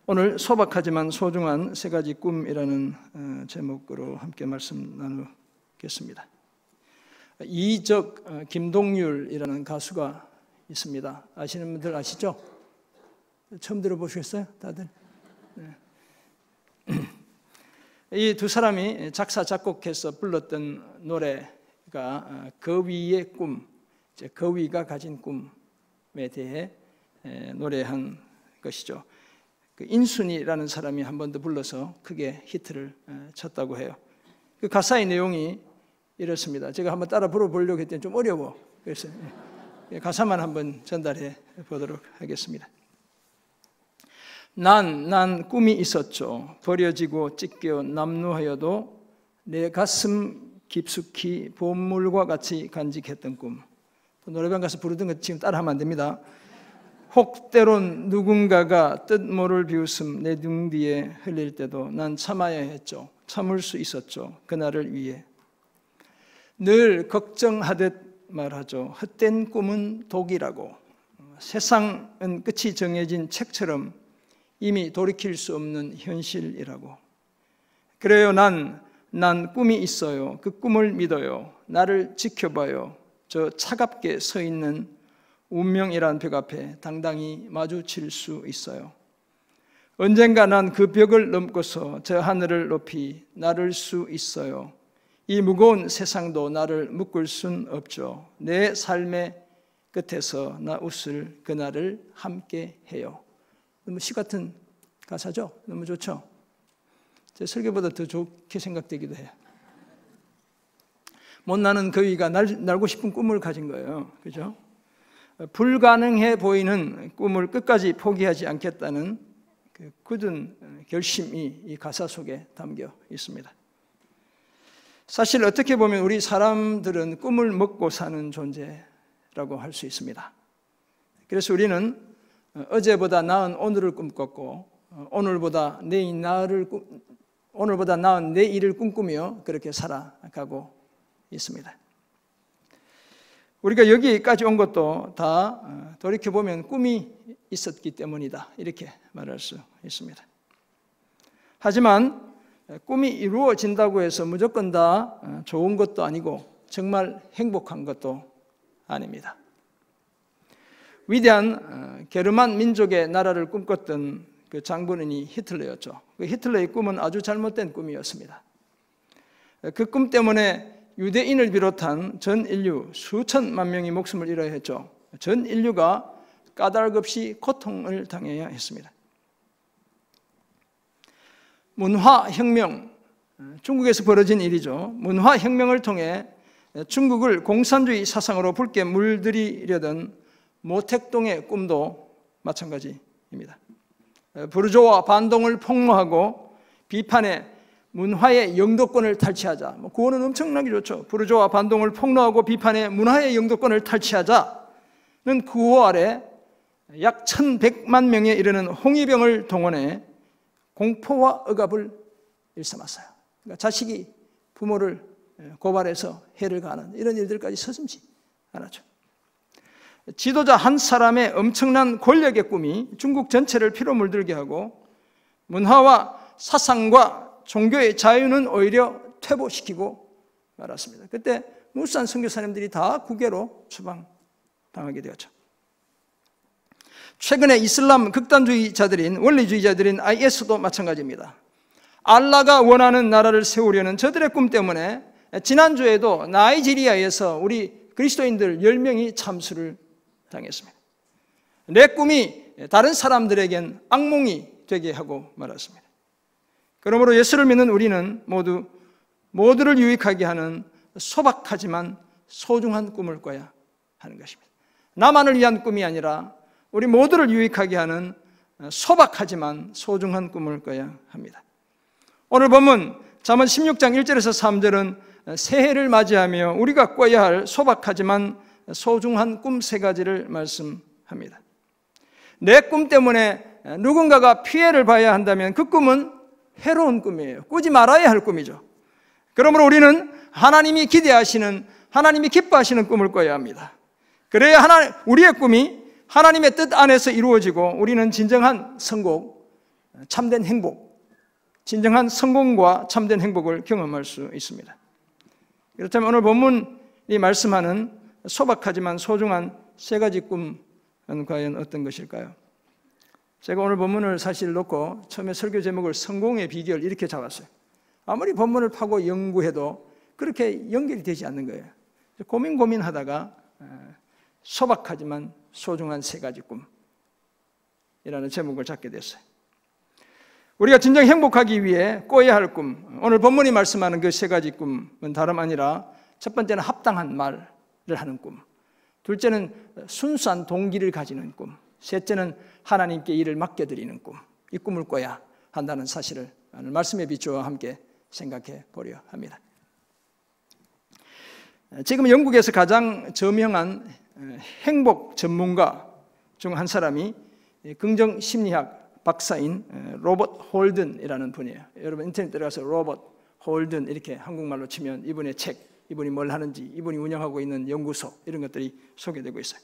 오늘 소박하지만 소중한 세 가지 꿈이라는 제목으로 함께 말씀 나누겠습니다. 이적 김동률이라는 가수가 있습니다. 아시는 분들 아시죠? 처음 들어보셨어요? 다들? 네. 이 두 사람이 작사 작곡해서 불렀던 노래가 거위의 꿈, 거위가 가진 꿈에 대해 노래한 것이죠. 그 인순이라는 사람이 한 번 더 불러서 크게 히트를 쳤다고 해요. 그 가사의 내용이 이렇습니다. 제가 한번 따라 불러보려고 했더니 좀 어려워. 그래서 가사만 한번 전달해 보도록 하겠습니다. 난 꿈이 있었죠. 버려지고 찢겨 남루하여도 내 가슴 깊숙이 보물과 같이 간직했던 꿈. 노래방 가서 부르던 거 지금 따라하면 안 됩니다. 혹 때론 누군가가 뜻 모를 비웃음 내 등 뒤에 흘릴 때도 난 참아야 했죠. 참을 수 있었죠. 그날을 위해. 늘 걱정하듯 말하죠. 헛된 꿈은 독이라고. 세상은 끝이 정해진 책처럼 이미 돌이킬 수 없는 현실이라고. 그래요. 난 꿈이 있어요. 그 꿈을 믿어요. 나를 지켜봐요. 저 차갑게 서 있는 운명이란 벽 앞에 당당히 마주칠 수 있어요. 언젠가 난 그 벽을 넘고서 저 하늘을 높이 나를 수 있어요. 이 무거운 세상도 나를 묶을 순 없죠. 내 삶의 끝에서 나 웃을 그날을 함께 해요. 너무 시 같은 가사죠? 너무 좋죠? 제 설교보다 더 좋게 생각되기도 해요. 못나는 거위가 날고 싶은 꿈을 가진 거예요. 그죠? 불가능해 보이는 꿈을 끝까지 포기하지 않겠다는 그 굳은 결심이 이 가사 속에 담겨 있습니다. 사실 어떻게 보면 우리 사람들은 꿈을 먹고 사는 존재라고 할 수 있습니다. 그래서 우리는 어제보다 나은 오늘을 꿈꿨고 오늘보다 나은 내일을 꿈꾸며 그렇게 살아가고 있습니다. 우리가 여기까지 온 것도 다 돌이켜보면 꿈이 있었기 때문이다, 이렇게 말할 수 있습니다. 하지만 꿈이 이루어진다고 해서 무조건 다 좋은 것도 아니고 정말 행복한 것도 아닙니다. 위대한 게르만 민족의 나라를 꿈꿨던 그 장군이 히틀러였죠. 그 히틀러의 꿈은 아주 잘못된 꿈이었습니다. 그 꿈 때문에 유대인을 비롯한 전 인류 수천만 명이 목숨을 잃어야 했죠. 전 인류가 까닭없이 고통을 당해야 했습니다. 문화혁명, 중국에서 벌어진 일이죠. 문화혁명을 통해 중국을 공산주의 사상으로 붉게 물들이려던 모택동의 꿈도 마찬가지입니다. 부르조아 반동을 폭로하고 비판해 문화의 영도권을 탈취하자. 구호는 엄청나게 좋죠. 부르조아 반동을 폭로하고 비판해 문화의 영도권을 탈취하자는 구호 아래 약 1100만 명에 이르는 홍위병을 동원해 공포와 억압을 일삼았어요. 그러니까 자식이 부모를 고발해서 해를 가하는 이런 일들까지 서슴지 않았죠. 지도자 한 사람의 엄청난 권력의 꿈이 중국 전체를 피로 물들게 하고 문화와 사상과 종교의 자유는 오히려 퇴보시키고 말았습니다. 그때 무수한 선교사님들이 다 국외로 추방당하게 되었죠. 최근에 이슬람 극단주의자들인 원리주의자들인 IS도 마찬가지입니다. 알라가 원하는 나라를 세우려는 저들의 꿈 때문에 지난주에도 나이지리아에서 우리 그리스도인들 10명이 참수를 당했습니다. 내 꿈이 다른 사람들에겐 악몽이 되게 하고 말았습니다. 그러므로 예수를 믿는 우리는 모두를 유익하게 하는 소박하지만 소중한 꿈을 꿔야 하는 것입니다. 나만을 위한 꿈이 아니라 우리 모두를 유익하게 하는 소박하지만 소중한 꿈을 꿔야 합니다. 오늘 본문 잠언 16장 1절에서 3절은 새해를 맞이하며 우리가 꿔야 할 소박하지만 소중한 꿈 세 가지를 말씀합니다. 내 꿈 때문에 누군가가 피해를 봐야 한다면 그 꿈은 해로운 꿈이에요. 꾸지 말아야 할 꿈이죠. 그러므로 우리는 하나님이 기대하시는, 하나님이 기뻐하시는 꿈을 꿔야 합니다. 그래야 우리의 꿈이 하나님의 뜻 안에서 이루어지고 우리는 진정한 성공, 참된 행복, 진정한 성공과 참된 행복을 경험할 수 있습니다. 그렇다면 오늘 본문이 말씀하는 소박하지만 소중한 세 가지 꿈은 과연 어떤 것일까요? 제가 오늘 본문을 사실 놓고 처음에 설교 제목을 성공의 비결 이렇게 잡았어요. 아무리 본문을 파고 연구해도 그렇게 연결이 되지 않는 거예요. 고민하다가 소박하지만 소중한 세 가지 꿈이라는 제목을 잡게 됐어요. 우리가 진정 행복하기 위해 꿔야 할 꿈, 오늘 본문이 말씀하는 그 세 가지 꿈은 다름 아니라 첫 번째는 합당한 말을 하는 꿈, 둘째는 순수한 동기를 가지는 꿈, 셋째는 하나님께 일을 맡겨드리는 꿈. 이 꿈을 꿔야 한다는 사실을 오늘 말씀에 비추어 함께 생각해 보려 합니다. 지금 영국에서 가장 저명한 행복 전문가 중 한 사람이 긍정심리학 박사인 로버트 홀든이라는 분이에요. 여러분 인터넷 들어가서 로버트 홀든 이렇게 한국말로 치면 이분의 책, 이분이 뭘 하는지, 이분이 운영하고 있는 연구소 이런 것들이 소개되고 있어요.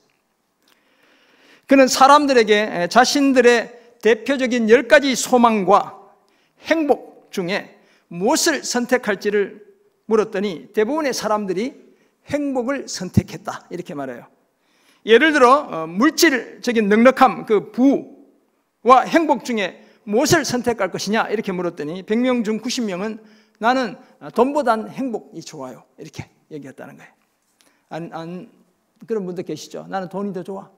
그는 사람들에게 자신들의 대표적인 10가지 소망과 행복 중에 무엇을 선택할지를 물었더니 대부분의 사람들이 행복을 선택했다 이렇게 말해요. 예를 들어 물질적인 넉넉함, 그 부와 행복 중에 무엇을 선택할 것이냐 이렇게 물었더니 100명 중 90명은 나는 돈보단 행복이 좋아요 이렇게 얘기했다는 거예요. 그런 분들 계시죠? 나는 돈이 더 좋아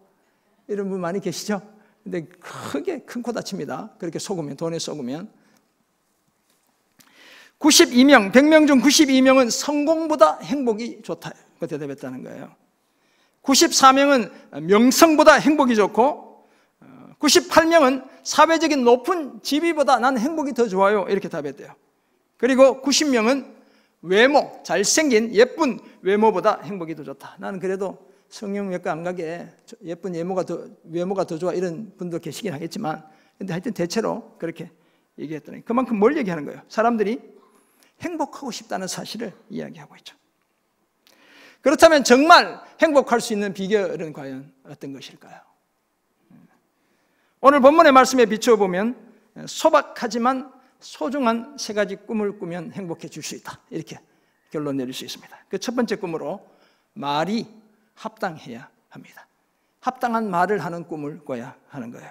이런 분 많이 계시죠? 근데 크게 큰 코 다칩니다. 그렇게 속으면, 돈에 속으면. 92명, 100명 중 92명은 성공보다 행복이 좋다 그 대답했다는 거예요. 94명은 명성보다 행복이 좋고 98명은 사회적인 높은 지위보다 나는 행복이 더 좋아요 이렇게 답했대요. 그리고 90명은 외모, 잘생긴 예쁜 외모보다 행복이 더 좋다. 나는 그래도 성형외과 안 가게 예쁜 외모가 더 좋아 이런 분도 계시긴 하겠지만 근데 하여튼 대체로 그렇게 얘기했더니 그만큼 뭘 얘기하는 거예요? 사람들이 행복하고 싶다는 사실을 이야기하고 있죠. 그렇다면 정말 행복할 수 있는 비결은 과연 어떤 것일까요? 오늘 본문의 말씀에 비추어 보면 소박하지만 소중한 세 가지 꿈을 꾸면 행복해질 수 있다 이렇게 결론 내릴 수 있습니다. 그 첫 번째 꿈으로 말이 합당해야 합니다. 합당한 말을 하는 꿈을 꿔야 하는 거예요.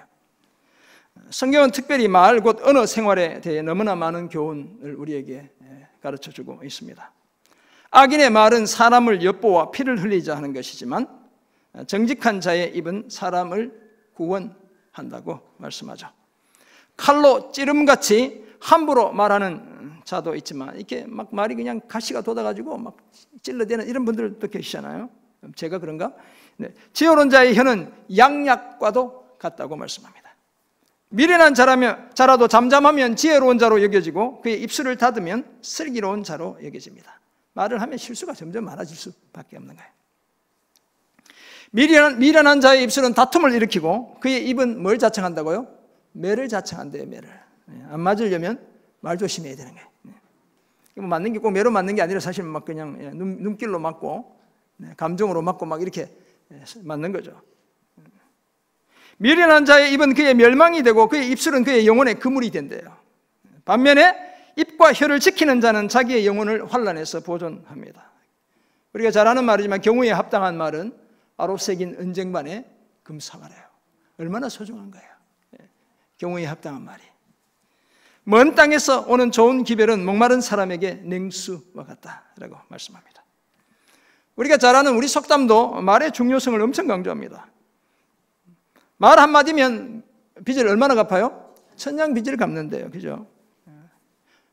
성경은 특별히 말 곧 언어 생활에 대해 너무나 많은 교훈을 우리에게 가르쳐주고 있습니다. 악인의 말은 사람을 엿보아 피를 흘리자 하는 것이지만 정직한 자의 입은 사람을 구원한다고 말씀하죠. 칼로 찌름같이 함부로 말하는 자도 있지만 이렇게 막 말이 그냥 가시가 돋아가지고 막 찔러대는 이런 분들도 계시잖아요. 제가 그런가? 네. 지혜로운 자의 혀는 양약과도 같다고 말씀합니다. 미련한 자라도 잠잠하면 지혜로운 자로 여겨지고 그의 입술을 닫으면 슬기로운 자로 여겨집니다. 말을 하면 실수가 점점 많아질 수밖에 없는 거예요. 미련한 자의 입술은 다툼을 일으키고 그의 입은 뭘 자청한다고요? 매를 자청한대요. 매를. 안 맞으려면 말 조심해야 되는 거예요. 맞는 게 꼭 매로 맞는 게 아니라 사실 막 그냥 눈길로 맞고 감정으로 맞고 막 이렇게 맞는 거죠. 미련한 자의 입은 그의 멸망이 되고 그의 입술은 그의 영혼의 그물이 된대요. 반면에 입과 혀를 지키는 자는 자기의 영혼을 환난에서 보존합니다. 우리가 잘 아는 말이지만 경우에 합당한 말은 아롭새긴 은쟁반에 금사과래요. 얼마나 소중한 거예요. 경우에 합당한 말이. 먼 땅에서 오는 좋은 기별은 목마른 사람에게 냉수와 같다라고 말씀합니다. 우리가 잘 아는 우리 속담도 말의 중요성을 엄청 강조합니다. 말 한마디면 빚을 얼마나 갚아요? 천냥 빚을 갚는데요. 그죠?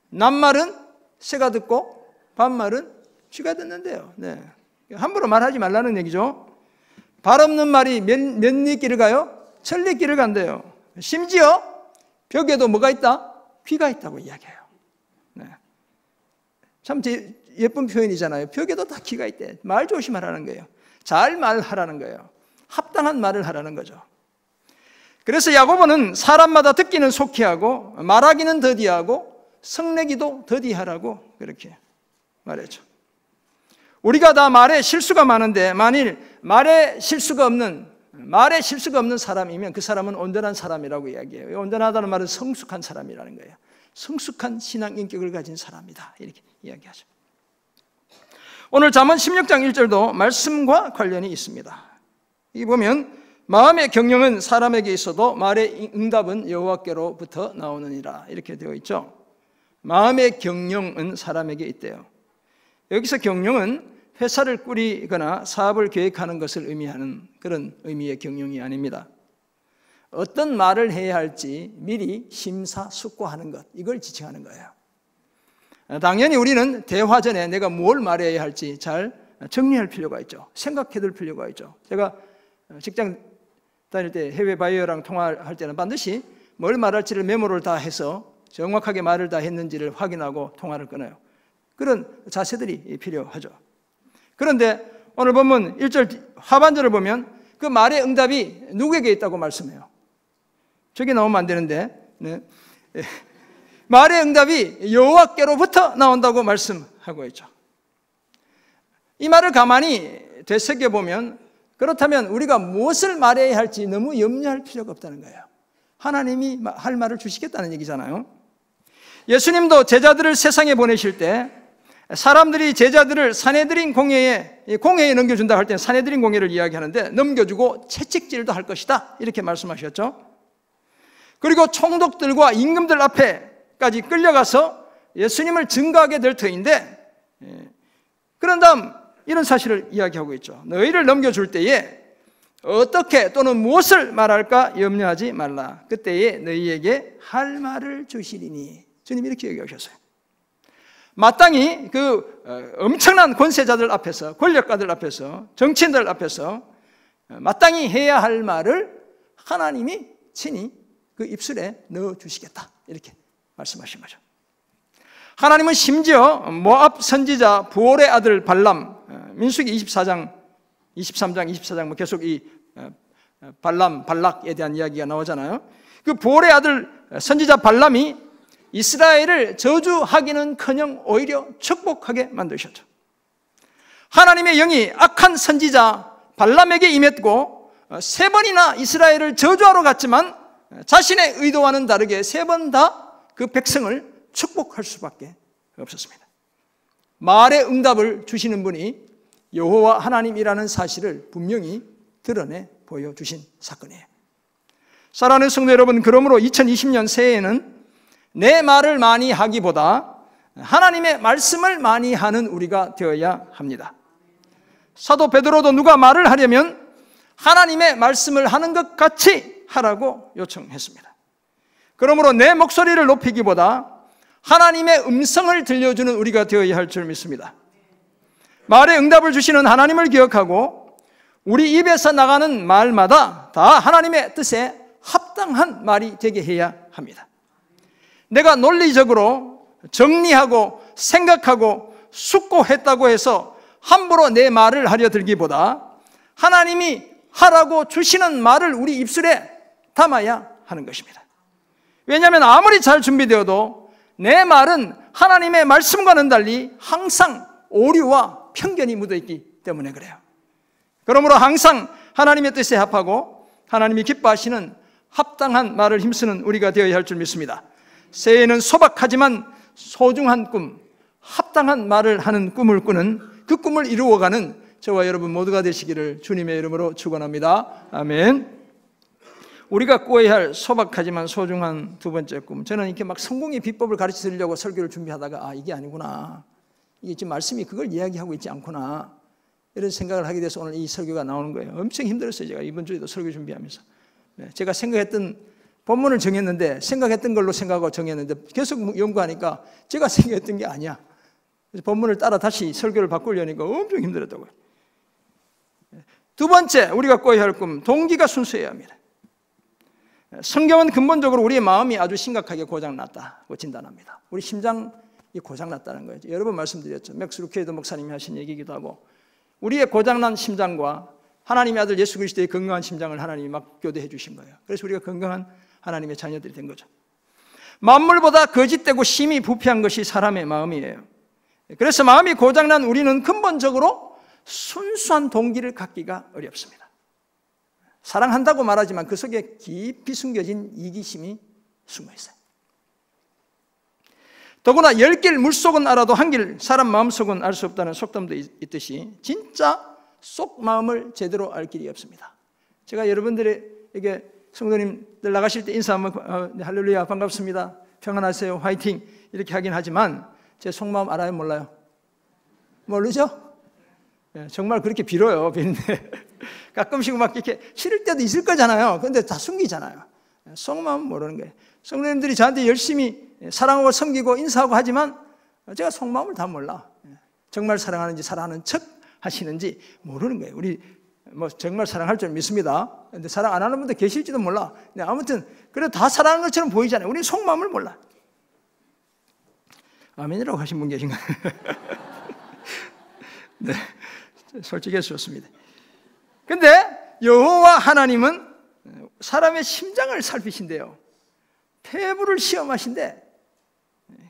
남말은 새가 듣고 반말은 쥐가 듣는데요. 네. 함부로 말하지 말라는 얘기죠. 발 없는 말이 몇 리길을 가요? 1000리길을 간대요. 심지어 벽에도 뭐가 있다? 귀가 있다고 이야기해요. 네. 참 예쁜 표현이잖아요. 벽에도 다 귀가 있대. 말 조심하라는 거예요. 잘 말하라는 거예요. 합당한 말을 하라는 거죠. 그래서 야고보는 사람마다 듣기는 속히 하고 말하기는 더디하고 성내기도 더디하라고 그렇게 말했죠. 우리가 다 말에 실수가 많은데 만일 말에 실수가 없는 말에 실수가 없는 사람이면 그 사람은 온전한 사람이라고 이야기해요. 온전하다는 말은 성숙한 사람이라는 거예요. 성숙한 신앙 인격을 가진 사람이다, 이렇게 이야기하죠. 오늘 잠언 16장 1절도 말씀과 관련이 있습니다. 여기 보면 마음의 경영은 사람에게 있어도 말의 응답은 여호와께로부터 나오느니라, 이렇게 되어 있죠. 마음의 경영은 사람에게 있대요. 여기서 경영은 회사를 꾸리거나 사업을 계획하는 것을 의미하는 그런 의미의 경영이 아닙니다. 어떤 말을 해야 할지 미리 심사숙고하는 것, 이걸 지칭하는 거예요. 당연히 우리는 대화 전에 내가 뭘 말해야 할지 잘 정리할 필요가 있죠. 생각해 둘 필요가 있죠. 제가 직장 다닐 때 해외 바이어랑 통화할 때는 반드시 뭘 말할지를 메모를 다 해서 정확하게 말을 다 했는지를 확인하고 통화를 끊어요. 그런 자세들이 필요하죠. 그런데 오늘 본문 1절 하반절을 보면 그 말의 응답이 누구에게 있다고 말씀해요. 저기 나오면 안 되는데, 네. 말의 응답이 여호와께로부터 나온다고 말씀하고 있죠. 이 말을 가만히 되새겨보면, 그렇다면 우리가 무엇을 말해야 할지 너무 염려할 필요가 없다는 거예요. 하나님이 할 말을 주시겠다는 얘기잖아요. 예수님도 제자들을 세상에 보내실 때 사람들이 제자들을 산헤드린 공회에 넘겨준다 할 때는 산헤드린 공회를 이야기하는데, 넘겨주고 채찍질도 할 것이다, 이렇게 말씀하셨죠. 그리고 총독들과 임금들 앞에까지 끌려가서 예수님을 증거하게 될 터인데, 그런 다음 이런 사실을 이야기하고 있죠. 너희를 넘겨줄 때에 어떻게 또는 무엇을 말할까 염려하지 말라. 그때에 너희에게 할 말을 주시리니. 주님이 이렇게 얘기하셨어요. 마땅히 그 엄청난 권세자들 앞에서, 권력가들 앞에서, 정치인들 앞에서 마땅히 해야 할 말을 하나님이 친히 그 입술에 넣어주시겠다, 이렇게 말씀하신 거죠. 하나님은 심지어 모압 선지자 부올의 아들 발람, 민수기 23장, 24장 계속 이 발람, 발락에 대한 이야기가 나오잖아요. 그 부올의 아들 선지자 발람이 이스라엘을 저주하기는커녕 오히려 축복하게 만드셨죠. 하나님의 영이 악한 선지자 발람에게 임했고 3번이나 이스라엘을 저주하러 갔지만 자신의 의도와는 다르게 3번 다 그 백성을 축복할 수밖에 없었습니다. 말의 응답을 주시는 분이 여호와 하나님이라는 사실을 분명히 드러내 보여주신 사건이에요. 사랑하는 성도 여러분, 그러므로 2020년 새해에는 내 말을 많이 하기보다 하나님의 말씀을 많이 하는 우리가 되어야 합니다. 사도 베드로도 누가 말을 하려면 하나님의 말씀을 하는 것 같이 하라고 요청했습니다. 그러므로 내 목소리를 높이기보다 하나님의 음성을 들려주는 우리가 되어야 할 줄 믿습니다. 말에 응답을 주시는 하나님을 기억하고 우리 입에서 나가는 말마다 다 하나님의 뜻에 합당한 말이 되게 해야 합니다. 내가 논리적으로 정리하고 생각하고 숙고했다고 해서 함부로 내 말을 하려 들기보다 하나님이 하라고 주시는 말을 우리 입술에 담아야 하는 것입니다. 왜냐하면 아무리 잘 준비되어도 내 말은 하나님의 말씀과는 달리 항상 오류와 편견이 묻어있기 때문에 그래요. 그러므로 항상 하나님의 뜻에 합하고 하나님이 기뻐하시는 합당한 말을 힘쓰는 우리가 되어야 할 줄 믿습니다. 새해에는 소박하지만 소중한 꿈, 합당한 말을 하는 꿈을 꾸는, 그 꿈을 이루어가는 저와 여러분 모두가 되시기를 주님의 이름으로 축원합니다. 아멘. 우리가 꾸어야 할 소박하지만 소중한 두 번째 꿈, 저는 이렇게 막 성공의 비법을 가르쳐 드리려고 설교를 준비하다가 이게 아니구나, 이게 지금 말씀이 그걸 이야기하고 있지 않구나, 이런 생각을 하게 돼서 오늘 이 설교가 나오는 거예요. 엄청 힘들었어요. 제가 이번 주에도 설교 준비하면서 제가 생각했던 본문을 정했는데, 생각했던 걸로 생각하고 정했는데 계속 연구하니까 제가 생각했던 게 아니야. 그래서 본문을 따라 다시 설교를 바꾸려니까 엄청 힘들었다고요. 두 번째, 우리가 꾸어야 할 꿈, 동기가 순수해야 합니다. 성경은 근본적으로 우리의 마음이 아주 심각하게 고장났다고 진단합니다. 우리 심장이 고장났다는 거예요. 여러 번 말씀드렸죠. 맥스 루케이더 목사님이 하신 얘기이기도 하고, 우리의 고장난 심장과 하나님의 아들 예수 그리스도의 건강한 심장을 하나님이 막 교대해 주신 거예요. 그래서 우리가 건강한 하나님의 자녀들이 된 거죠. 만물보다 거짓되고 심히 부패한 것이 사람의 마음이에요. 그래서 마음이 고장난 우리는 근본적으로 순수한 동기를 갖기가 어렵습니다. 사랑한다고 말하지만 그 속에 깊이 숨겨진 이기심이 숨어 있어요. 더구나 10길 물속은 알아도 1길 사람 마음속은 알 수 없다는 속담도 있듯이 진짜 속 마음을 제대로 알 길이 없습니다. 제가 여러분들에게 성도님들 나가실 때 인사 한번 할렐루야 반갑습니다 평안하세요 화이팅 이렇게 하긴 하지만 제 속마음 알아요 몰라요? 모르죠? 정말 그렇게 빌어요. 비는데 가끔씩 막 이렇게 싫을 때도 있을 거잖아요. 근데 다 숨기잖아요. 속마음 모르는 거예요. 성도님들이 저한테 열심히 사랑하고 섬기고 인사하고 하지만 제가 속마음을 다 몰라. 정말 사랑하는지 사랑하는 척 하시는지 모르는 거예요. 우리 뭐 정말 사랑할 줄 믿습니다. 근데 사랑 안 하는 분들 계실지도 몰라. 근데 아무튼 그래도 다 사랑하는 것처럼 보이잖아요. 우리는 속마음을 몰라. 아멘이라고 하신 분 계신가요? 네, 솔직히 좋습니다. 근데 여호와 하나님은 사람의 심장을 살피신대요. 폐부를 시험하신대.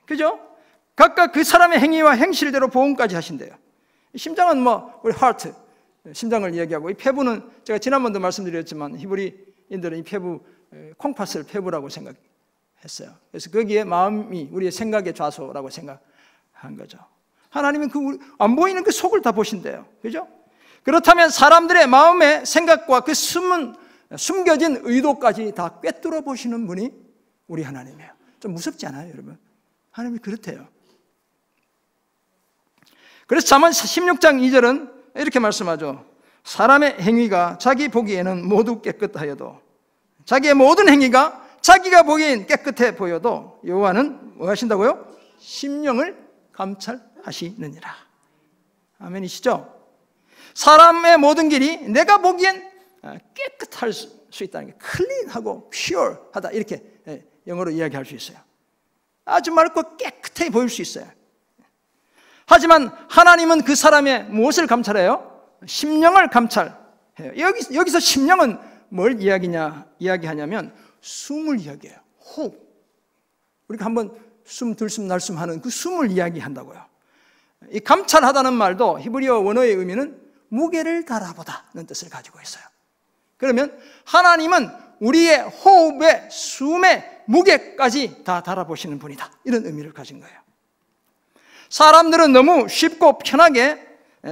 그죠? 각각 그 사람의 행위와 행실대로 보험까지 하신대요. 심장은 뭐 우리 하트, 심장을 이야기하고 이 폐부는 제가 지난번도 말씀드렸지만 히브리인들은 이 폐부 콩팥을 폐부라고 생각했어요. 그래서 거기에 마음이 우리의 생각의 좌소라고 생각한 거죠. 하나님은 그 안 보이는 그 속을 다 보신대요. 그죠? 그렇다면 사람들의 마음의 생각과 그 숨겨진 의도까지 다 꿰뚫어 보시는 분이 우리 하나님이에요. 좀 무섭지 않아요, 여러분? 하나님이 그렇대요. 그래서 잠언 16장 2절은 이렇게 말씀하죠. 사람의 행위가 자기 보기에는 모두 깨끗하여도 자기의 모든 행위가 자기가 보기엔 깨끗해 보여도 여호와는 뭐 하신다고요? 심령을 감찰하시느니라. 아멘이시죠? 사람의 모든 길이 내가 보기엔 깨끗할 수 있다는 게 클린하고 퓨어하다 이렇게 영어로 이야기할 수 있어요. 아주 맑고 깨끗해 보일 수 있어요. 하지만 하나님은 그 사람의 무엇을 감찰해요? 심령을 감찰해요. 여기서 심령은 뭘 이야기하냐면 숨을 이야기해요. 호흡. 우리가 한번 숨 들숨 날숨 하는 그 숨을 이야기한다고요. 이 감찰하다는 말도 히브리어 원어의 의미는 무게를 달아보다는 뜻을 가지고 있어요. 그러면 하나님은 우리의 호흡의 숨의 무게까지 다 달아보시는 분이다. 이런 의미를 가진 거예요. 사람들은 너무 쉽고 편하게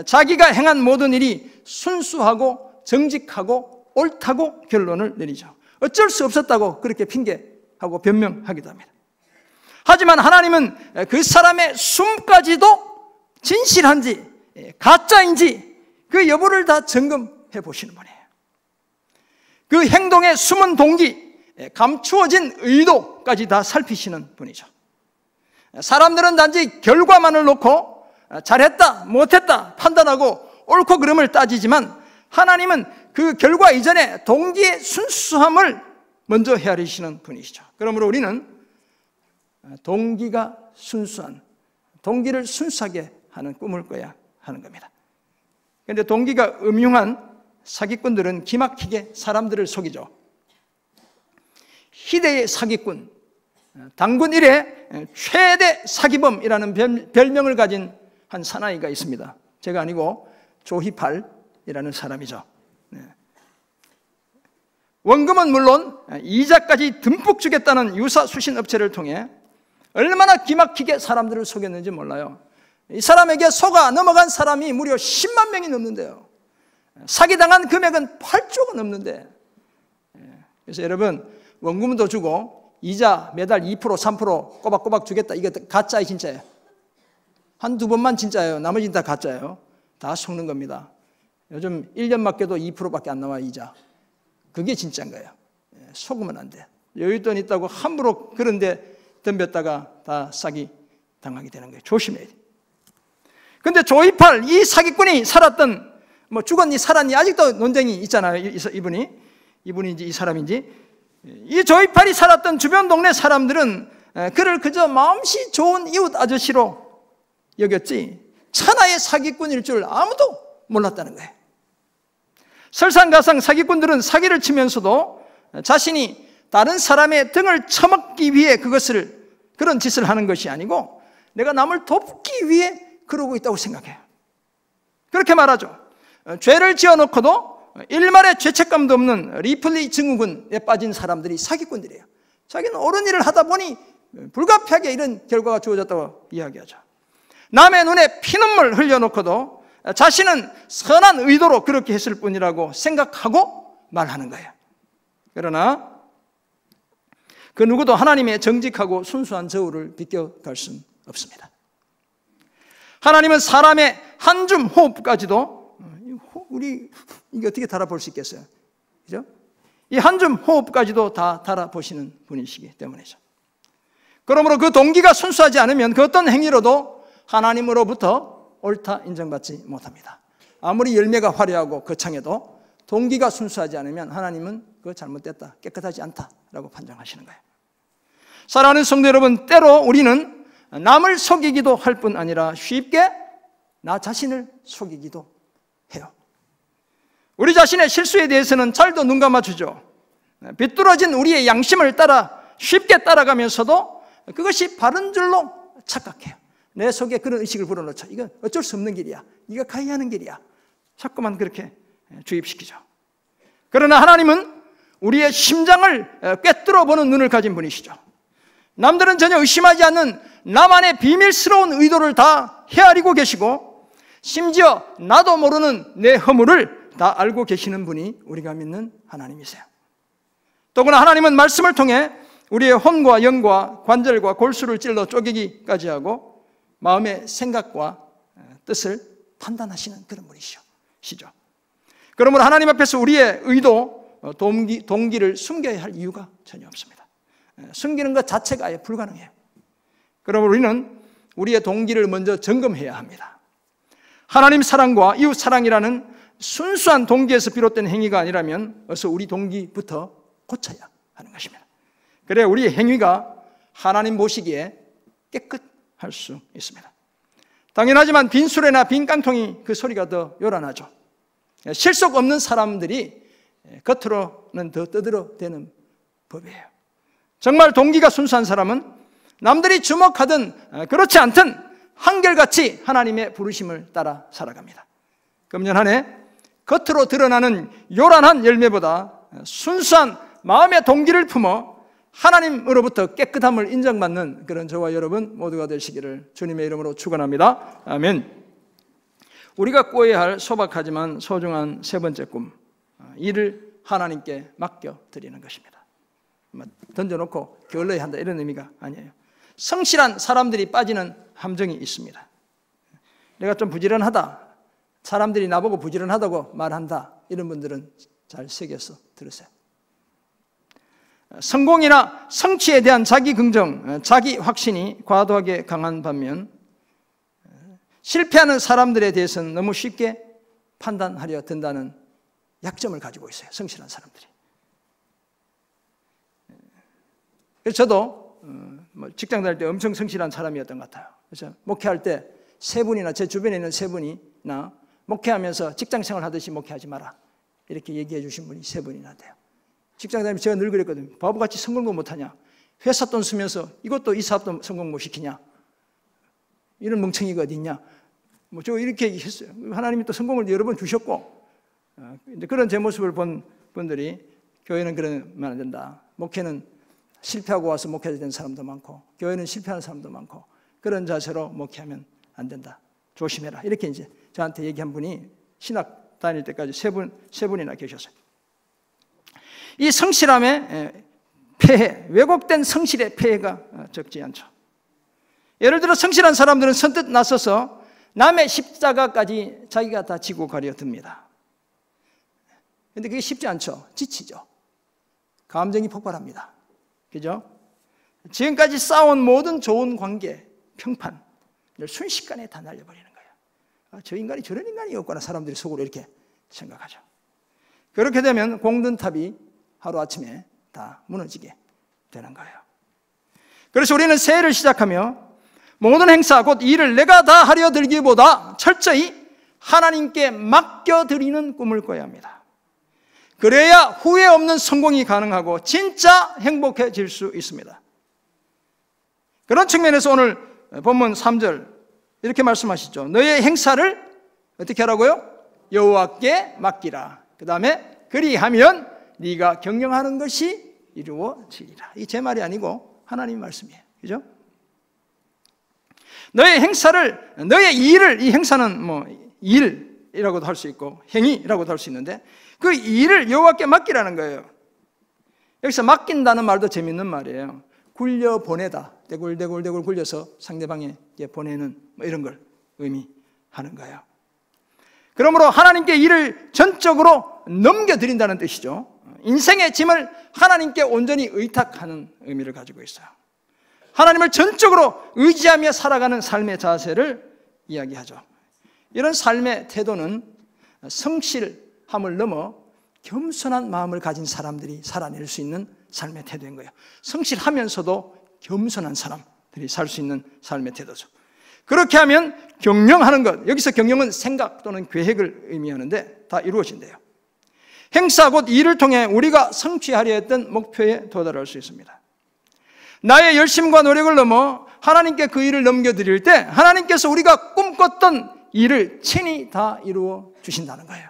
자기가 행한 모든 일이 순수하고 정직하고 옳다고 결론을 내리죠. 어쩔 수 없었다고 그렇게 핑계하고 변명하기도 합니다. 하지만 하나님은 그 사람의 숨까지도 진실한지 가짜인지 그 여부를 다 점검해 보시는 분이에요. 그 행동의 숨은 동기, 감추어진 의도까지 다 살피시는 분이죠. 사람들은 단지 결과만을 놓고 잘했다, 못했다 판단하고 옳고 그름을 따지지만 하나님은 그 결과 이전에 동기의 순수함을 먼저 헤아리시는 분이시죠. 그러므로 우리는 동기가 순수한, 동기를 순수하게 하는 꿈을 꿔야 하는 겁니다. 그런데 동기가 음흉한 사기꾼들은 기막히게 사람들을 속이죠. 희대의 사기꾼, 당군 이래 최대 사기범이라는 별명을 가진 한 사나이가 있습니다. 제가 아니고 조희팔이라는 사람이죠. 원금은 물론 이자까지 듬뿍 주겠다는 유사 수신 업체를 통해 얼마나 기막히게 사람들을 속였는지 몰라요. 이 사람에게 속아 넘어간 사람이 무려 10만 명이 넘는데요. 사기당한 금액은 8조가 넘는데, 그래서 여러분 원금도 주고 이자 매달 2% 3% 꼬박꼬박 주겠다, 이게 가짜예요 진짜예요? 한두 번만 진짜예요. 나머지는 다 가짜예요. 다 속는 겁니다. 요즘 1년 맡겨도 2%밖에 안 나와요, 이자. 그게 진짜인 거예요. 속으면 안 돼. 여윳돈 있다고 함부로 그런 데 덤볐다가 다 사기 당하게 되는 거예요. 조심해야 돼. 근데 조이팔, 이 사기꾼이 살았던, 뭐 죽었니 살았니 아직도 논쟁이 있잖아요. 이분인지 이 사람인지. 이 조이팔이 살았던 주변 동네 사람들은 그를 그저 마음씨 좋은 이웃 아저씨로 여겼지 천하의 사기꾼일 줄 아무도 몰랐다는 거예요. 설상가상 사기꾼들은 사기를 치면서도 자신이 다른 사람의 등을 쳐먹기 위해 그런 짓을 하는 것이 아니고 내가 남을 돕기 위해 그러고 있다고 생각해요. 그렇게 말하죠. 죄를 지어놓고도 일말의 죄책감도 없는 리플리 증후군에 빠진 사람들이 사기꾼들이에요. 자기는 옳은 일을 하다 보니 불가피하게 이런 결과가 주어졌다고 이야기하죠. 남의 눈에 피눈물 흘려놓고도 자신은 선한 의도로 그렇게 했을 뿐이라고 생각하고 말하는 거예요. 그러나 그 누구도 하나님의 정직하고 순수한 저울을 비껴갈 수는 없습니다. 하나님은 사람의 한줌 호흡까지도, 우리 이게 어떻게 달아볼 수 있겠어요? 그죠? 이 한줌 호흡까지도 다 달아보시는 분이시기 때문이죠. 그러므로 그 동기가 순수하지 않으면 그 어떤 행위로도 하나님으로부터 옳다 인정받지 못합니다. 아무리 열매가 화려하고 거창해도 동기가 순수하지 않으면 하나님은 그거 잘못됐다, 깨끗하지 않다라고 판정하시는 거예요. 사랑하는 성도 여러분, 때로 우리는 남을 속이기도 할 뿐 아니라 쉽게 나 자신을 속이기도 해요. 우리 자신의 실수에 대해서는 잘도 눈 감아주죠. 비뚤어진 우리의 양심을 따라 쉽게 따라가면서도 그것이 바른 줄로 착각해요. 내 속에 그런 의식을 불어넣죠. 이건 어쩔 수 없는 길이야, 네가 가야 하는 길이야, 자꾸만 그렇게 주입시키죠. 그러나 하나님은 우리의 심장을 꿰뚫어 보는 눈을 가진 분이시죠. 남들은 전혀 의심하지 않는 나만의 비밀스러운 의도를 다 헤아리고 계시고, 심지어 나도 모르는 내 허물을 다 알고 계시는 분이 우리가 믿는 하나님이세요. 더구나 하나님은 말씀을 통해 우리의 혼과 영과 관절과 골수를 찔러 쪼개기까지 하고 마음의 생각과 뜻을 판단하시는 그런 분이시죠. 그러므로 하나님 앞에서 우리의 의도, 동기를 숨겨야 할 이유가 전혀 없습니다. 숨기는 것 자체가 아예 불가능해요. 그러므로 우리는 우리의 동기를 먼저 점검해야 합니다. 하나님 사랑과 이웃 사랑이라는 순수한 동기에서 비롯된 행위가 아니라면 어서 우리 동기부터 고쳐야 하는 것입니다. 그래야 우리의 행위가 하나님 보시기에 깨끗할 수 있습니다. 당연하지만 빈 수레나 빈 깡통이 그 소리가 더 요란하죠. 실속 없는 사람들이 겉으로는 더 떠들어대는 법이에요. 정말 동기가 순수한 사람은 남들이 주목하든 그렇지 않든 한결같이 하나님의 부르심을 따라 살아갑니다. 금년 한 해 겉으로 드러나는 요란한 열매보다 순수한 마음의 동기를 품어 하나님으로부터 깨끗함을 인정받는 그런 저와 여러분 모두가 되시기를 주님의 이름으로 축원합니다. 아멘. 우리가 꿔야 할 소박하지만 소중한 세 번째 꿈, 이를 하나님께 맡겨드리는 것입니다. 던져놓고 게을러야 한다 이런 의미가 아니에요. 성실한 사람들이 빠지는 함정이 있습니다. 내가 좀 부지런하다, 사람들이 나보고 부지런하다고 말한다, 이런 분들은 잘 새겨서 들으세요. 성공이나 성취에 대한 자기 긍정, 자기 확신이 과도하게 강한 반면 실패하는 사람들에 대해서는 너무 쉽게 판단하려 든다는 약점을 가지고 있어요. 성실한 사람들이. 그래서 저도 직장 다닐 때 엄청 성실한 사람이었던 것 같아요. 그래서 목회할 때 세 분이나, 제 주변에 있는 세 분이나 목회하면서 직장생활 하듯이 목회하지 마라, 이렇게 얘기해 주신 분이 세 분이나 돼요. 직장 다니면서 제가 늘 그랬거든요. 바보같이 성공도 못하냐, 회사 돈 쓰면서 이것도 이 사업도 성공 못 시키냐, 이런 멍청이가 어디 있냐, 저 이렇게 얘기했어요. 하나님이 또 성공을 여러 번 주셨고, 그런 제 모습을 본 분들이 교회는 그러면 안 된다, 목회는 실패하고 와서 목회해야 되는 사람도 많고 교회는 실패하는 사람도 많고 그런 자세로 목회하면 안 된다, 조심해라, 이렇게 이제 저한테 얘기한 분이 신학 다닐 때까지 세 분이나 계셨어요. 이 성실함의 폐해, 왜곡된 성실의 폐해가 적지 않죠. 예를 들어 성실한 사람들은 선뜻 나서서 남의 십자가까지 자기가 다 지고 가려 듭니다. 그런데 그게 쉽지 않죠. 지치죠. 감정이 폭발합니다. 그죠? 지금까지 쌓아온 모든 좋은 관계, 평판, 순식간에 다 날려버리는 거예요. 저 인간이 저런 인간이었구나, 사람들이 속으로 이렇게 생각하죠. 그렇게 되면 공든탑이 하루아침에 다 무너지게 되는 거예요. 그래서 우리는 새해를 시작하며 모든 행사, 곧 일을 내가 다 하려 들기보다 철저히 하나님께 맡겨드리는 꿈을 꿔야 합니다. 그래야 후회 없는 성공이 가능하고 진짜 행복해질 수 있습니다. 그런 측면에서 오늘 본문 3절 이렇게 말씀하시죠. 너의 행사를 어떻게 하라고요? 여호와께 맡기라. 그 다음에 그리하면 네가 경영하는 것이 이루어지리라. 이 제 말이 아니고 하나님의 말씀이에요. 그죠? 너의 행사를, 너의 일을, 이 행사는 뭐 일이라고도 할 수 있고 행위라고도 할 수 있는데 그 일을 여호와께 맡기라는 거예요. 여기서 맡긴다는 말도 재밌는 말이에요. 굴려 보내다, 대굴대굴 굴려서 상대방에게 보내는 뭐 이런 걸 의미하는 거예요. 그러므로 하나님께 일을 전적으로 넘겨드린다는 뜻이죠. 인생의 짐을 하나님께 온전히 의탁하는 의미를 가지고 있어요. 하나님을 전적으로 의지하며 살아가는 삶의 자세를 이야기하죠. 이런 삶의 태도는 성실함을 넘어 겸손한 마음을 가진 사람들이 살아낼 수 있는 삶의 태도인 거예요. 성실하면서도 겸손한 사람들이 살 수 있는 삶의 태도죠. 그렇게 하면 경영하는 것, 여기서 경영은 생각 또는 계획을 의미하는데 다 이루어진대요. 행사 곧 일을 통해 우리가 성취하려 했던 목표에 도달할 수 있습니다. 나의 열심과 노력을 넘어 하나님께 그 일을 넘겨드릴 때 하나님께서 우리가 꿈꿨던 일을 친히 다 이루어 주신다는 거예요.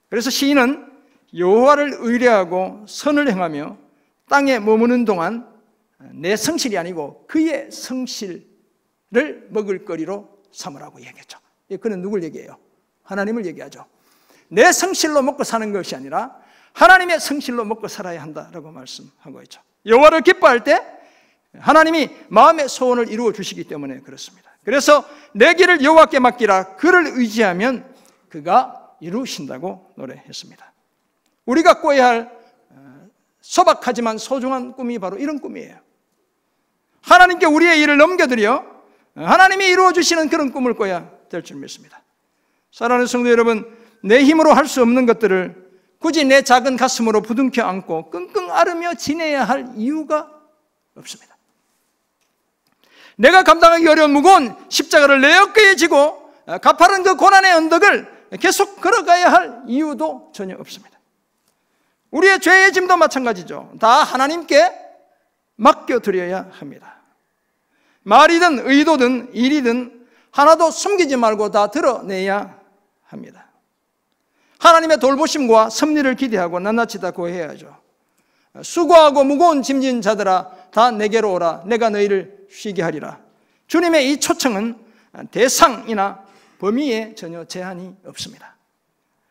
그래서 시인은 여호와를 의뢰하고 선을 행하며 땅에 머무는 동안 내 성실이 아니고 그의 성실을 먹을거리로 삼으라고 얘기했죠. 그는 누굴 얘기해요? 하나님을 얘기하죠. 내 성실로 먹고 사는 것이 아니라 하나님의 성실로 먹고 살아야 한다라고 말씀하고 있죠. 여호와를 기뻐할 때 하나님이 마음의 소원을 이루어 주시기 때문에 그렇습니다. 그래서 내 길을 여호와께 맡기라. 그를 의지하면 그가 이루신다고 노래했습니다. 우리가 꿔야 할 소박하지만 소중한 꿈이 바로 이런 꿈이에요. 하나님께 우리의 일을 넘겨드려 하나님이 이루어 주시는 그런 꿈을 꿔야 될 줄 믿습니다. 사랑하는 성도 여러분, 내 힘으로 할 수 없는 것들을 굳이 내 작은 가슴으로 부둥켜 안고 끙끙 앓으며 지내야 할 이유가 없습니다. 내가 감당하기 어려운 무거운 십자가를 내 어깨에 지고 가파른 그 고난의 언덕을 계속 걸어가야 할 이유도 전혀 없습니다. 우리의 죄의 짐도 마찬가지죠. 다 하나님께 맡겨드려야 합니다. 말이든 의도든 일이든 하나도 숨기지 말고 다 드러내야 합니다. 하나님의 돌보심과 섭리를 기대하고 낱낱이 다 구해야죠. 수고하고 무거운 짐진 자들아 다 내게로 오라. 내가 너희를 쉬게 하리라. 주님의 이 초청은 대상이나 범위에 전혀 제한이 없습니다.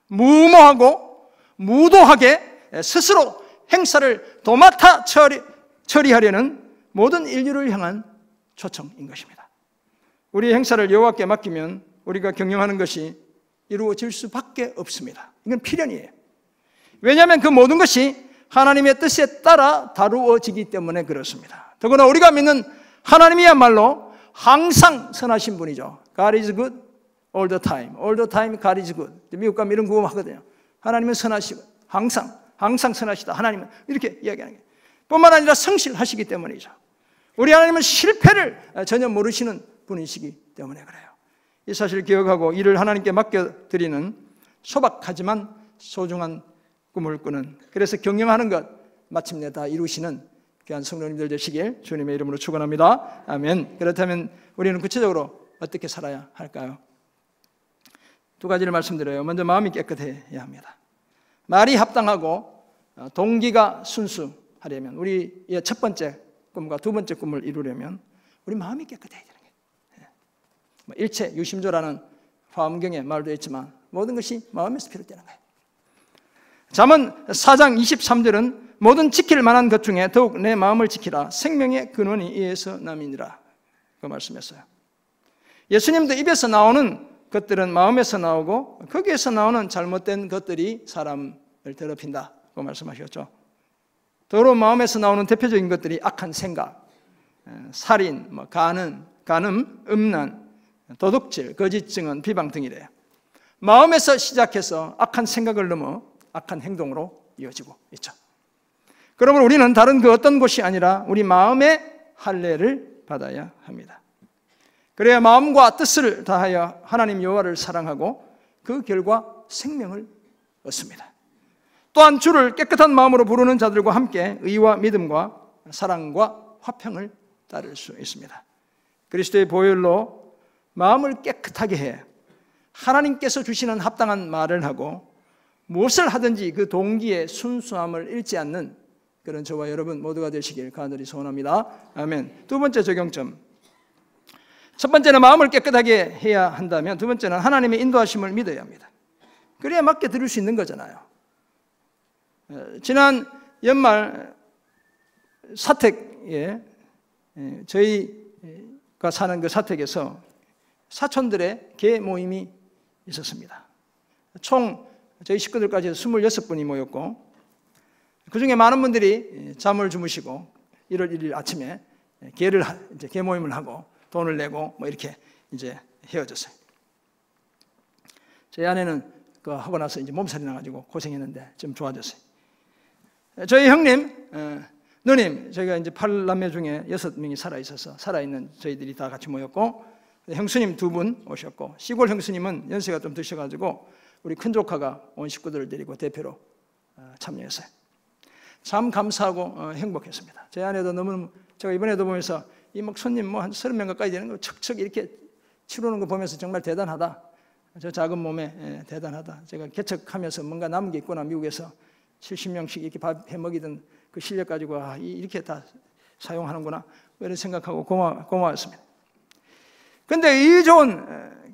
무모하고 무도하게 스스로 행사를 도맡아 처리하려는 모든 인류를 향한 초청인 것입니다. 우리의 행사를 여호와께 맡기면 우리가 경영하는 것이 이루어질 수밖에 없습니다. 이건 필연이에요. 왜냐하면 그 모든 것이 하나님의 뜻에 따라 다루어지기 때문에 그렇습니다. 더구나 우리가 믿는 하나님이야말로 항상 선하신 분이죠. God is good all the time. All the time God is good. 미국 가면 이런 구호 하거든요. 하나님은 선하시고 항상 선하시다. 하나님은 이렇게 이야기하는 거예요. 뿐만 아니라 성실하시기 때문이죠. 우리 하나님은 실패를 전혀 모르시는 분이시기 때문에 그래요. 이 사실을 기억하고 일을 하나님께 맡겨드리는 소박하지만 소중한 꿈을 꾸는, 그래서 경영하는 것 마침내 다 이루시는 귀한 성도님들 되시길 주님의 이름으로 축원합니다. 아멘. 그렇다면 우리는 구체적으로 어떻게 살아야 할까요? 두 가지를 말씀드려요. 먼저 마음이 깨끗해야 합니다. 말이 합당하고 동기가 순수하려면, 우리의 첫 번째 꿈과 두 번째 꿈을 이루려면 우리 마음이 깨끗해야 되는 거예요. 일체 유심조라는 화엄경의 말도 있지만 모든 것이 마음에서 비롯되는 거예요. 잠언 4장 23절은 모든 지킬 만한 것 중에 더욱 내 마음을 지키라. 생명의 근원이 이에서 남이니라. 그 말씀했어요. 예수님도 입에서 나오는 것들은 마음에서 나오고 거기에서 나오는 잘못된 것들이 사람을 더럽힌다. 그 말씀하셨죠. 더러운 마음에서 나오는 대표적인 것들이 악한 생각, 살인, 간음, 음란, 도둑질, 거짓 증언, 비방 등이래요. 마음에서 시작해서 악한 생각을 넘어 악한 행동으로 이어지고 있죠. 그러므로 우리는 다른 그 어떤 곳이 아니라 우리 마음의 할례를 받아야 합니다. 그래야 마음과 뜻을 다하여 하나님 여호와를 사랑하고 그 결과 생명을 얻습니다. 또한 주를 깨끗한 마음으로 부르는 자들과 함께 의와 믿음과 사랑과 화평을 따를 수 있습니다. 그리스도의 보혈로 마음을 깨끗하게 해 하나님께서 주시는 합당한 말을 하고 무엇을 하든지 그 동기의 순수함을 잃지 않는 그런 저와 여러분 모두가 되시길 간절히 소원합니다. 아멘. 두 번째 적용점. 첫 번째는 마음을 깨끗하게 해야 한다면, 두 번째는 하나님의 인도하심을 믿어야 합니다. 그래야 맞게 들을 수 있는 거잖아요. 지난 연말 사택에 저희가 사는 그 사택에서 사촌들의 개 모임이 있었습니다. 총 저희 식구들까지 26분이 모였고, 그 중에 많은 분들이 잠을 주무시고 1월 1일 아침에 개 모임을 하고 돈을 내고 뭐 이렇게 이제 헤어졌어요. 제 아내는 그 하고 나서 이제 몸살이 나가지고 고생했는데 좀 좋아졌어요. 저희 형님, 누님, 저희가 이제 8남매 중에 6명이 살아있어서 살아있는 저희들이 다 같이 모였고, 형수님 2분 오셨고, 시골 형수님은 연세가 좀 드셔가지고 우리 큰 조카가 온 식구들을 데리고 대표로 참여했어요. 참 감사하고 행복했습니다. 제 아내도 너무, 제가 이번에도 보면서 이 목사님 뭐 한 30명 가까이 되는 거 척척 이렇게 치르는 거 보면서 정말 대단하다. 저 작은 몸에 대단하다. 제가 개척하면서 뭔가 남은 게 있구나. 미국에서 70명씩 이렇게 밥 해먹이던 그 실력 가지고 이렇게 다 사용하는구나. 이런 생각하고 고마웠습니다. 그런데 이 좋은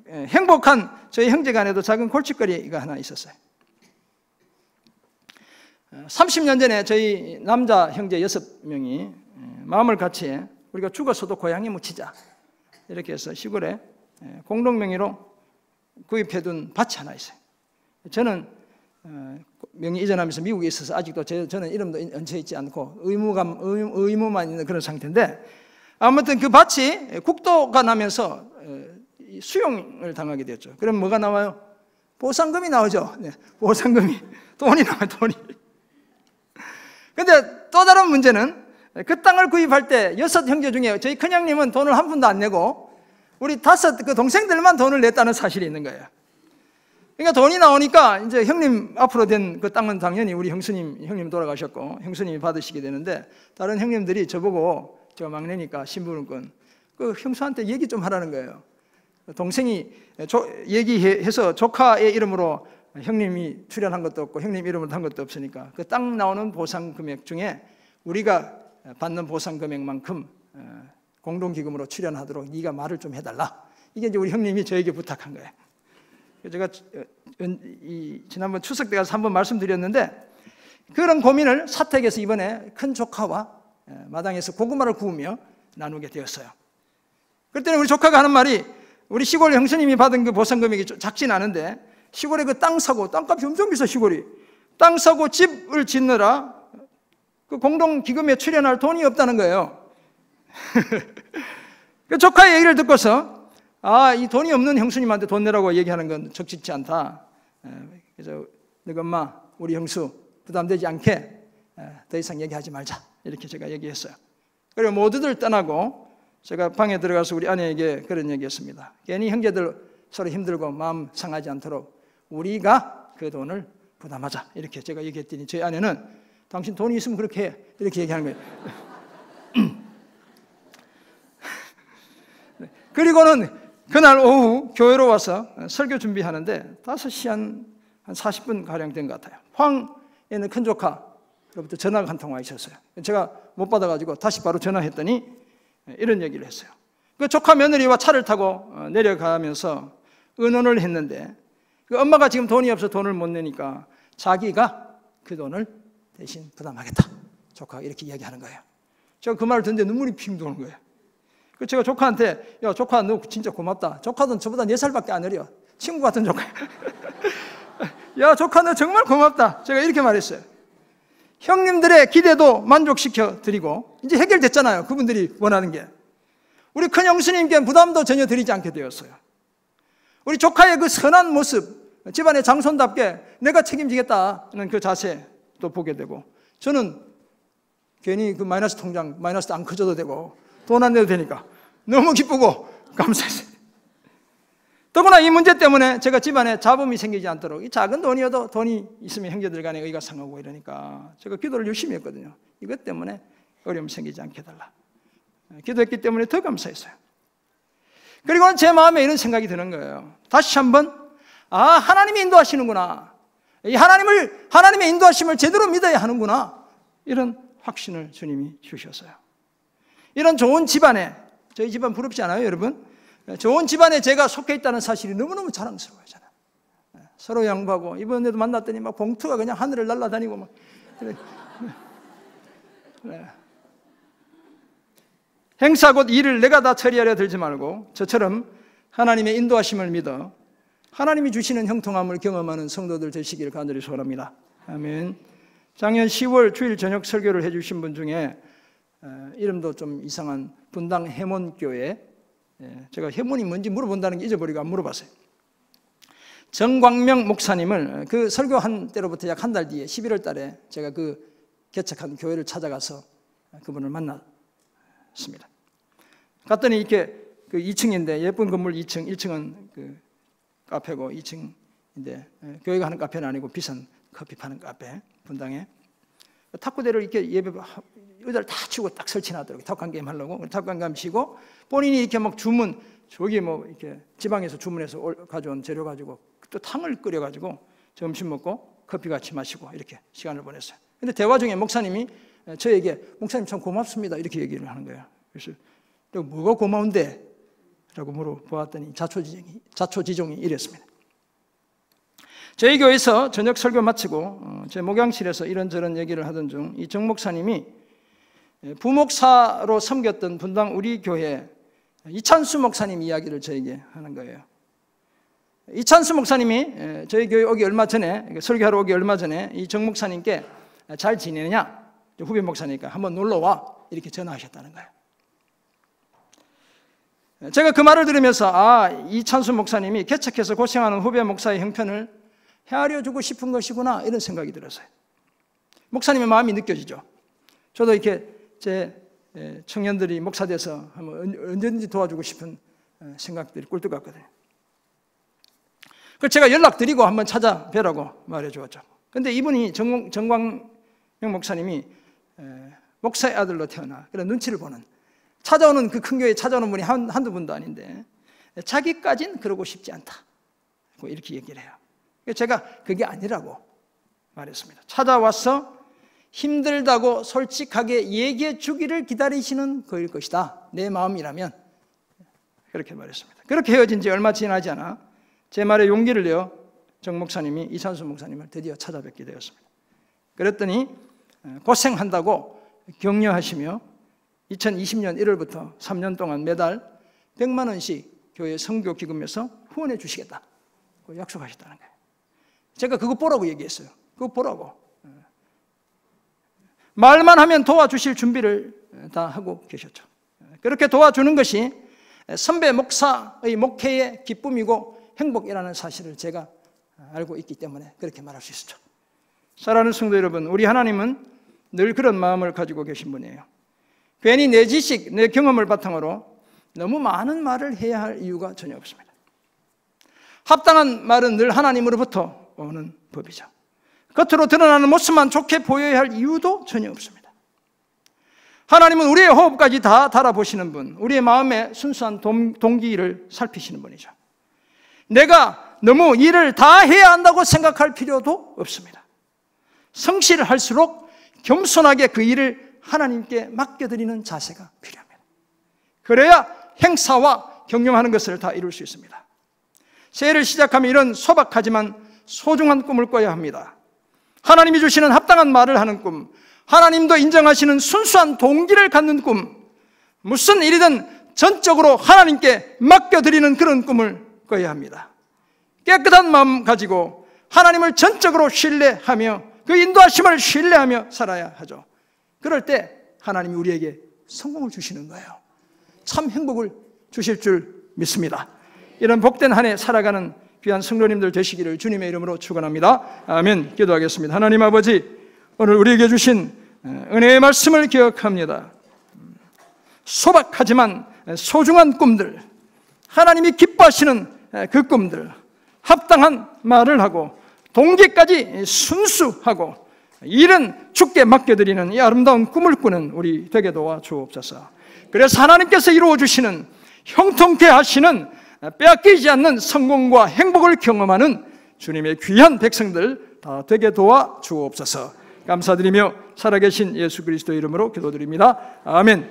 행복한 저희 형제간에도 작은 골칫거리가 하나 있었어요. 30년 전에 저희 남자 형제 6명이 마음을 같이 해 우리가 죽어서도 고향에 묻히자 이렇게 해서 시골에 공동명의로 구입해둔 밭이 하나 있어요. 저는 명의 이전하면서 미국에 있어서 아직도 저는 이름도 얹혀있지 않고 의무만 있는 그런 상태인데, 아무튼 그 밭이 국도가 나면서 수용을 당하게 되었죠. 그럼 뭐가 나와요? 보상금이 나오죠. 네, 보상금이. 돈이 나와요, 돈이. 근데 또 다른 문제는 그 땅을 구입할 때 6 형제 중에 저희 큰형님은 돈을 한 푼도 안 내고 우리 5 그 동생들만 돈을 냈다는 사실이 있는 거예요. 그러니까 돈이 나오니까 이제 형님 앞으로 된 그 땅은 당연히 우리 형님 돌아가셨고 형수님이 받으시게 되는데, 다른 형님들이 저보고, 제가 막내니까 신분권, 그 형수한테 얘기 좀 하라는 거예요. 동생이 얘기해서 조카의 이름으로 형님이 출연한 것도 없고 형님 이름으로 한 것도 없으니까 그 땅 나오는 보상 금액 중에 우리가 받는 보상 금액만큼 공동기금으로 출연하도록 네가 말을 좀 해달라. 이게 이제 우리 형님이 저에게 부탁한 거예요. 제가 지난번 추석 때 가서 한번 말씀드렸는데, 그런 고민을 사택에서 이번에 큰 조카와 마당에서 고구마를 구우며 나누게 되었어요. 그때는 우리 조카가 하는 말이, 우리 시골 형수님이 받은 그 보상 금액이 작진 않은데 시골에 그 땅 사고, 땅값이 엄청 비싸. 시골이 땅 사고 집을 짓느라 그 공동기금에 출연할 돈이 없다는 거예요. 그 조카의 얘기를 듣고서 이 돈이 없는 형수님한테 돈 내라고 얘기하는 건 적절치 않다. 그래서 너희 엄마, 우리 형수 부담되지 않게 더 이상 얘기하지 말자. 이렇게 제가 얘기했어요. 그리고 모두들 떠나고 제가 방에 들어가서 우리 아내에게 그런 얘기했습니다. 괜히 형제들 서로 힘들고 마음 상하지 않도록 우리가 그 돈을 부담하자. 이렇게 제가 얘기했더니 저희 아내는 당신 돈이 있으면 그렇게 해. 이렇게 얘기하는 거예요. 그리고는 그날 오후 교회로 와서 설교 준비하는데 5시 한 40분 가량 된 것 같아요. 황에는 큰 조카로부터 전화가 한 통 와 있었어요. 제가 못 받아가지고 다시 바로 전화했더니 이런 얘기를 했어요. 그 조카 며느리와 차를 타고 내려가면서 의논을 했는데, 그 엄마가 지금 돈이 없어 돈을 못 내니까 자기가 그 돈을 대신 부담하겠다. 조카가 이렇게 이야기하는 거예요. 제가 그 말을 듣는데 눈물이 핑 도는 거예요. 그 제가 조카한테, 야 조카 너 진짜 고맙다. 조카는 저보다 4살밖에 안 어려. 친구 같은 조카. 야 조카 너 정말 고맙다. 제가 이렇게 말했어요. 형님들의 기대도 만족시켜 드리고 이제 해결됐잖아요. 그분들이 원하는 게. 우리 큰 형수님께 부담도 전혀 드리지 않게 되었어요. 우리 조카의 그 선한 모습, 집안의 장손답게 내가 책임지겠다는 그 자세도 보게 되고, 저는 괜히 그 마이너스 통장 마이너스도 안 커져도 되고 돈 안 내도 되니까 너무 기쁘고 감사했어요. 더구나 이 문제 때문에 제가 집안에 잡음이 생기지 않도록, 이 작은 돈이어도 돈이 있으면 형제들 간에 의가 상하고 이러니까 제가 기도를 열심히 했거든요. 이것 때문에 어려움 생기지 않게 해달라. 기도했기 때문에 더 감사했어요. 그리고는 제 마음에 이런 생각이 드는 거예요. 다시 한번 하나님이 인도하시는구나. 이 하나님의 인도하심을 제대로 믿어야 하는구나. 이런 확신을 주님이 주셨어요. 이런 좋은 집안에, 저희 집안 부럽지 않아요, 여러분? 좋은 집안에 제가 속해 있다는 사실이 너무너무 자랑스러워요. 서로 양보하고, 이번에도 만났더니 막 봉투가 그냥 하늘을 날아다니고 막. 네. 행사 곧 일을 내가 다 처리하려 들지 말고 저처럼 하나님의 인도하심을 믿어 하나님이 주시는 형통함을 경험하는 성도들 되시기를 간절히 소원합니다. 아멘. 작년 10월 주일 저녁 설교를 해주신 분 중에 이름도 좀 이상한 분당 해몬교회, 제가 해몬이 뭔지 물어본다는 게 잊어버리고 안 물어봤어요. 정광명 목사님을 그 설교한 때로부터 약 한 달 뒤에 11월 달에 제가 그 개척한 교회를 찾아가서 그분을 만났습니다. 갔더니 이렇게 그 2층인데 예쁜 건물 2층, 1층은 그 카페고 2층인데 교회가 하는 카페는 아니고 비싼 커피 파는 카페, 분당에 탁구대를 이렇게 예배 의자를 다 치고 딱 설치해놨더라고요. 탁구한 게임 하려고. 탁구한 게임 치고 본인이 이렇게 막 주문, 저기 뭐 이렇게 지방에서 주문해서 가져온 재료 가지고 또 탕을 끓여가지고 점심 먹고 커피 같이 마시고 이렇게 시간을 보냈어요. 근데 대화 중에 목사님이 저에게 목사님 참 고맙습니다 이렇게 얘기를 하는 거예요. 그래서 뭐가 고마운데? 라고 물어보았더니 자초지종이 이랬습니다. 저희 교회에서 저녁 설교 마치고 제 목양실에서 이런저런 얘기를 하던 중 이 정 목사님이 부목사로 섬겼던 분당 우리 교회 이찬수 목사님 이야기를 저에게 하는 거예요. 이찬수 목사님이 저희 교회 오기 얼마 전에, 설교하러 오기 얼마 전에 이 정 목사님께 잘 지내느냐, 후배 목사니까 한번 놀러와 이렇게 전화하셨다는 거예요. 제가 그 말을 들으면서 이찬수 목사님이 개척해서 고생하는 후배 목사의 형편을 헤아려 주고 싶은 것이구나 이런 생각이 들었어요. 목사님의 마음이 느껴지죠. 저도 이렇게 제 청년들이 목사 돼서 한번 언제든지 도와주고 싶은 생각들이 꿀떡 같거든요. 그래서 제가 연락드리고 한번 찾아뵈라고 말해 주었죠. 근데 이분이 정광명 목사님이 목사의 아들로 태어나 그런 눈치를 보는, 찾아오는 그 큰 교회에 찾아오는 분이 한두 분도 아닌데 자기까진 그러고 싶지 않다 이렇게 얘기를 해요. 제가 그게 아니라고 말했습니다. 찾아와서 힘들다고 솔직하게 얘기해 주기를 기다리시는 거일 것이다, 내 마음이라면. 그렇게 말했습니다. 그렇게 헤어진 지 얼마 지나지 않아 제 말에 용기를 내어 정 목사님이 이찬수 목사님을 드디어 찾아뵙게 되었습니다. 그랬더니 고생한다고 격려하시며 2020년 1월부터 3년 동안 매달 100만 원씩 교회 선교 기금에서 후원해 주시겠다고 약속하셨다는 거예요. 제가 그거 보라고 얘기했어요. 그거 보라고. 말만 하면 도와주실 준비를 다 하고 계셨죠. 그렇게 도와주는 것이 선배 목사의 목회의 기쁨이고 행복이라는 사실을 제가 알고 있기 때문에 그렇게 말할 수 있었죠. 사랑하는 성도 여러분, 우리 하나님은 늘 그런 마음을 가지고 계신 분이에요. 괜히 내 지식, 내 경험을 바탕으로 너무 많은 말을 해야 할 이유가 전혀 없습니다. 합당한 말은 늘 하나님으로부터 오는 법이죠. 겉으로 드러나는 모습만 좋게 보여야 할 이유도 전혀 없습니다. 하나님은 우리의 호흡까지 다 달아보시는 분, 우리의 마음의 순수한 동기를 살피시는 분이죠. 내가 너무 일을 다 해야 한다고 생각할 필요도 없습니다. 성실할수록 겸손하게 그 일을 하나님께 맡겨드리는 자세가 필요합니다. 그래야 행사와 경영하는 것을 다 이룰 수 있습니다. 새해를 시작하면 이런 소박하지만 소중한 꿈을 꿔야 합니다. 하나님이 주시는 합당한 말을 하는 꿈, 하나님도 인정하시는 순수한 동기를 갖는 꿈, 무슨 일이든 전적으로 하나님께 맡겨드리는 그런 꿈을 꿔야 합니다. 깨끗한 마음 가지고 하나님을 전적으로 신뢰하며 그 인도하심을 신뢰하며 살아야 하죠. 그럴 때 하나님이 우리에게 성공을 주시는 거예요. 참 행복을 주실 줄 믿습니다. 이런 복된 한 해 살아가는 귀한 성도님들 되시기를 주님의 이름으로 축원합니다. 아멘. 기도하겠습니다. 하나님 아버지, 오늘 우리에게 주신 은혜의 말씀을 기억합니다. 소박하지만 소중한 꿈들, 하나님이 기뻐하시는 그 꿈들, 합당한 말을 하고 동기까지 순수하고 일은 주께 맡겨드리는 이 아름다운 꿈을 꾸는 우리 되게 도와 주옵소서. 그래서 하나님께서 이루어주시는 형통케 하시는 빼앗기지 않는 성공과 행복을 경험하는 주님의 귀한 백성들 다 되게 도와 주옵소서. 감사드리며 살아계신 예수 그리스도의 이름으로 기도드립니다. 아멘.